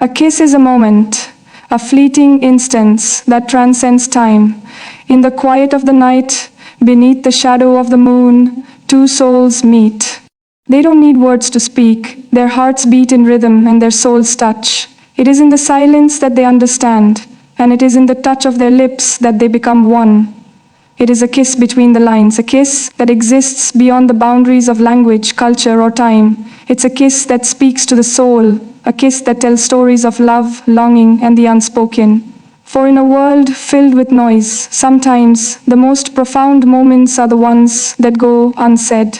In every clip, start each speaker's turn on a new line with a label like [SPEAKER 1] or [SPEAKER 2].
[SPEAKER 1] A kiss is a moment, a fleeting instance that transcends time. In the quiet of the night, beneath the shadow of the moon, two souls meet. They don't need words to speak. Their hearts beat in rhythm and their souls touch. It is in the silence that they understand, and it is in the touch of their lips that they become one. It is a kiss between the lines, a kiss that exists beyond the boundaries of language, culture, or time. It's a kiss that speaks to the soul, a kiss that tells stories of love, longing, and the unspoken. For in a world filled with noise, sometimes the most profound moments are the ones that go unsaid.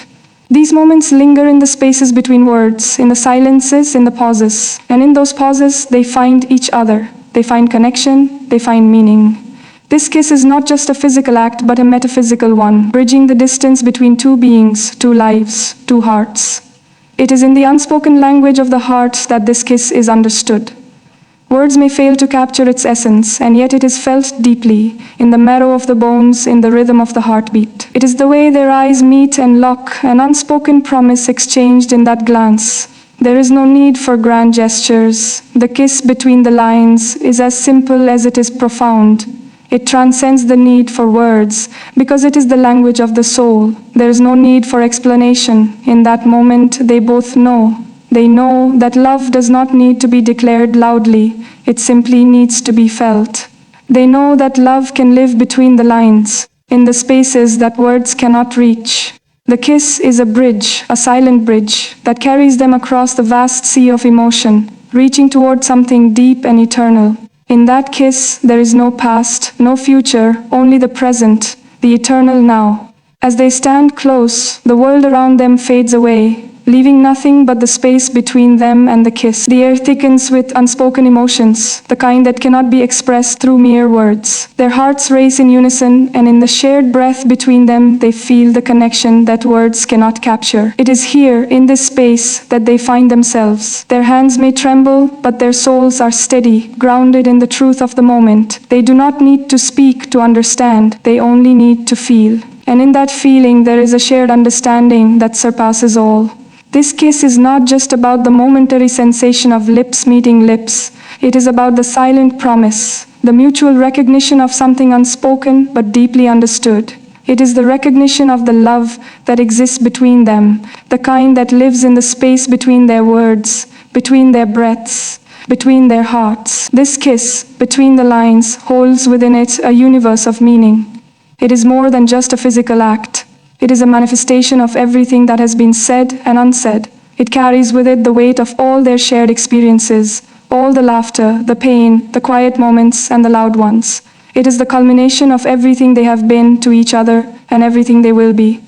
[SPEAKER 1] These moments linger in the spaces between words, in the silences, in the pauses. And in those pauses, they find each other. They find connection, they find meaning. This kiss is not just a physical act, but a metaphysical one, bridging the distance between two beings, two lives, two hearts. It is in the unspoken language of the heart that this kiss is understood. Words may fail to capture its essence, and yet it is felt deeply, in the marrow of the bones, in the rhythm of the heartbeat. It is the way their eyes meet and lock, an unspoken promise exchanged in that glance. There is no need for grand gestures. The kiss between the lines is as simple as it is profound. It transcends the need for words, because it is the language of the soul. There is no need for explanation. In that moment, they both know. They know that love does not need to be declared loudly. It simply needs to be felt. They know that love can live between the lines, in the spaces that words cannot reach. The kiss is a bridge, a silent bridge, that carries them across the vast sea of emotion, reaching toward something deep and eternal. In that kiss, there is no past, no future, only the present, the eternal now. As they stand close, the world around them fades away, leaving nothing but the space between them and the kiss. The air thickens with unspoken emotions, the kind that cannot be expressed through mere words. Their hearts race in unison, and in the shared breath between them, they feel the connection that words cannot capture. It is here, in this space, that they find themselves. Their hands may tremble, but their souls are steady, grounded in the truth of the moment. They do not need to speak to understand, they only need to feel. And in that feeling, there is a shared understanding that surpasses all. This kiss is not just about the momentary sensation of lips meeting lips. It is about the silent promise, the mutual recognition of something unspoken but deeply understood. It is the recognition of the love that exists between them, the kind that lives in the space between their words, between their breaths, between their hearts. This kiss, between the lines, holds within it a universe of meaning. It is more than just a physical act. It is a manifestation of everything that has been said and unsaid. It carries with it the weight of all their shared experiences, all the laughter, the pain, the quiet moments, and the loud ones. It is the culmination of everything they have been to each other and everything they will be.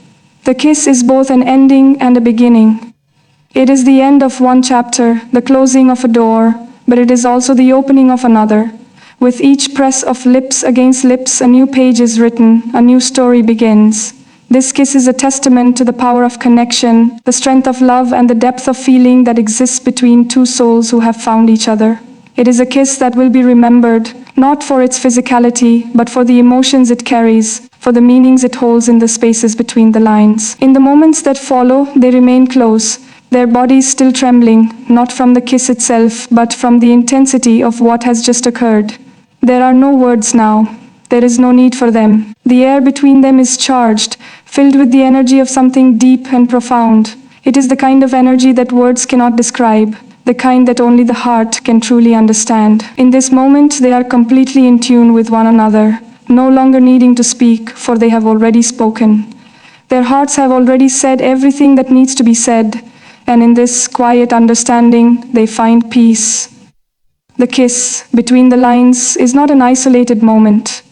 [SPEAKER 1] The kiss is both an ending and a beginning. It is the end of one chapter, the closing of a door, but it is also the opening of another. With each press of lips against lips, a new page is written, a new story begins. This kiss is a testament to the power of connection, the strength of love, and the depth of feeling that exists between two souls who have found each other. It is a kiss that will be remembered, not for its physicality, but for the emotions it carries, for the meanings it holds in the spaces between the lines. In the moments that follow, they remain close, their bodies still trembling, not from the kiss itself, but from the intensity of what has just occurred. There are no words now. There is no need for them. The air between them is charged, filled with the energy of something deep and profound. It is the kind of energy that words cannot describe, the kind that only the heart can truly understand. In this moment, they are completely in tune with one another, no longer needing to speak, for they have already spoken. Their hearts have already said everything that needs to be said, and in this quiet understanding, they find peace. The kiss between the lines is not an isolated moment.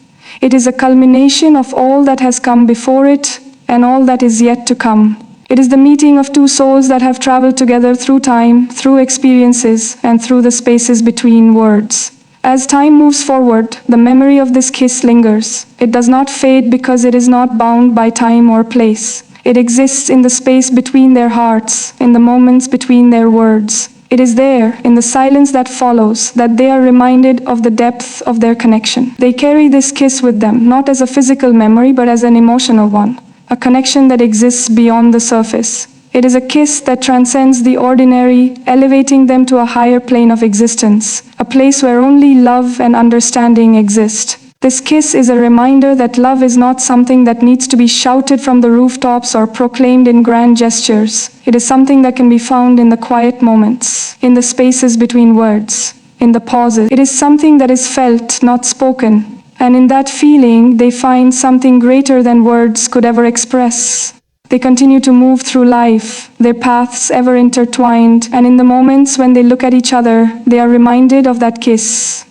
[SPEAKER 1] It is a culmination of all that has come before it and all that is yet to come. It is the meeting of two souls that have traveled together through time, through experiences, and through the spaces between words. As time moves forward, the memory of this kiss lingers. It does not fade because it is not bound by time or place. It exists in the space between their hearts, in the moments between their words. It is there, in the silence that follows, that they are reminded of the depth of their connection. They carry this kiss with them, not as a physical memory, but as an emotional one, a connection that exists beyond the surface. It is a kiss that transcends the ordinary, elevating them to a higher plane of existence, a place where only love and understanding exist. This kiss is a reminder that love is not something that needs to be shouted from the rooftops or proclaimed in grand gestures. It is something that can be found in the quiet moments, in the spaces between words, in the pauses. It is something that is felt, not spoken. And in that feeling, they find something greater than words could ever express. They continue to move through life, their paths ever intertwined, and in the moments when they look at each other, they are reminded of that kiss.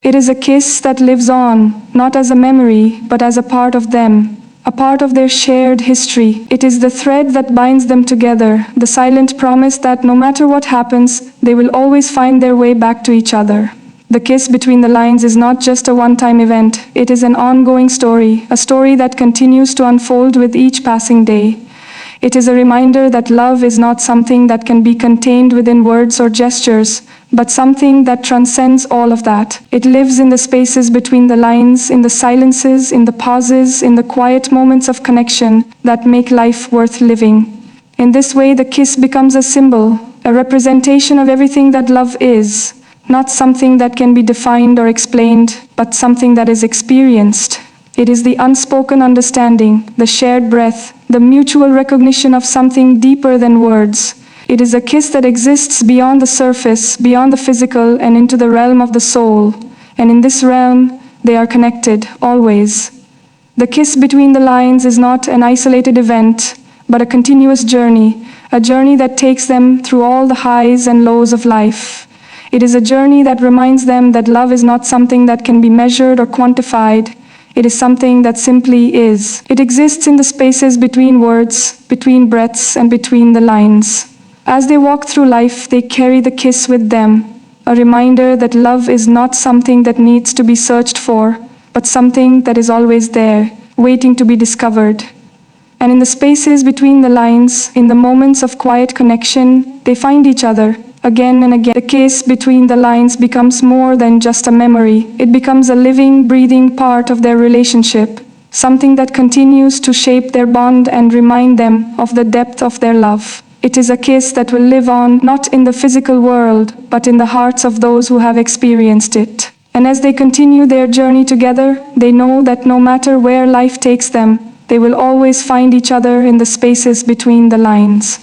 [SPEAKER 1] It is a kiss that lives on, not as a memory, but as a part of them, a part of their shared history. It is the thread that binds them together, the silent promise that no matter what happens, they will always find their way back to each other. The kiss between the lines is not just a one-time event, it is an ongoing story, a story that continues to unfold with each passing day. It is a reminder that love is not something that can be contained within words or gestures, but something that transcends all of that. It lives in the spaces between the lines, in the silences, in the pauses, in the quiet moments of connection that make life worth living. In this way, the kiss becomes a symbol, a representation of everything that love is. Not something that can be defined or explained, but something that is experienced. It is the unspoken understanding, the shared breath, the mutual recognition of something deeper than words. It is a kiss that exists beyond the surface, beyond the physical, and into the realm of the soul. And in this realm, they are connected, always. The kiss between the lines is not an isolated event, but a continuous journey, a journey that takes them through all the highs and lows of life. It is a journey that reminds them that love is not something that can be measured or quantified. It is something that simply is. It exists in the spaces between words, between breaths, and between the lines. As they walk through life, they carry the kiss with them, a reminder that love is not something that needs to be searched for, but something that is always there, waiting to be discovered. And in the spaces between the lines, in the moments of quiet connection, they find each other. Again and again, the kiss between the lines becomes more than just a memory. It becomes a living, breathing part of their relationship, something that continues to shape their bond and remind them of the depth of their love. It is a kiss that will live on, not in the physical world, but in the hearts of those who have experienced it. And as they continue their journey together, they know that no matter where life takes them, they will always find each other in the spaces between the lines.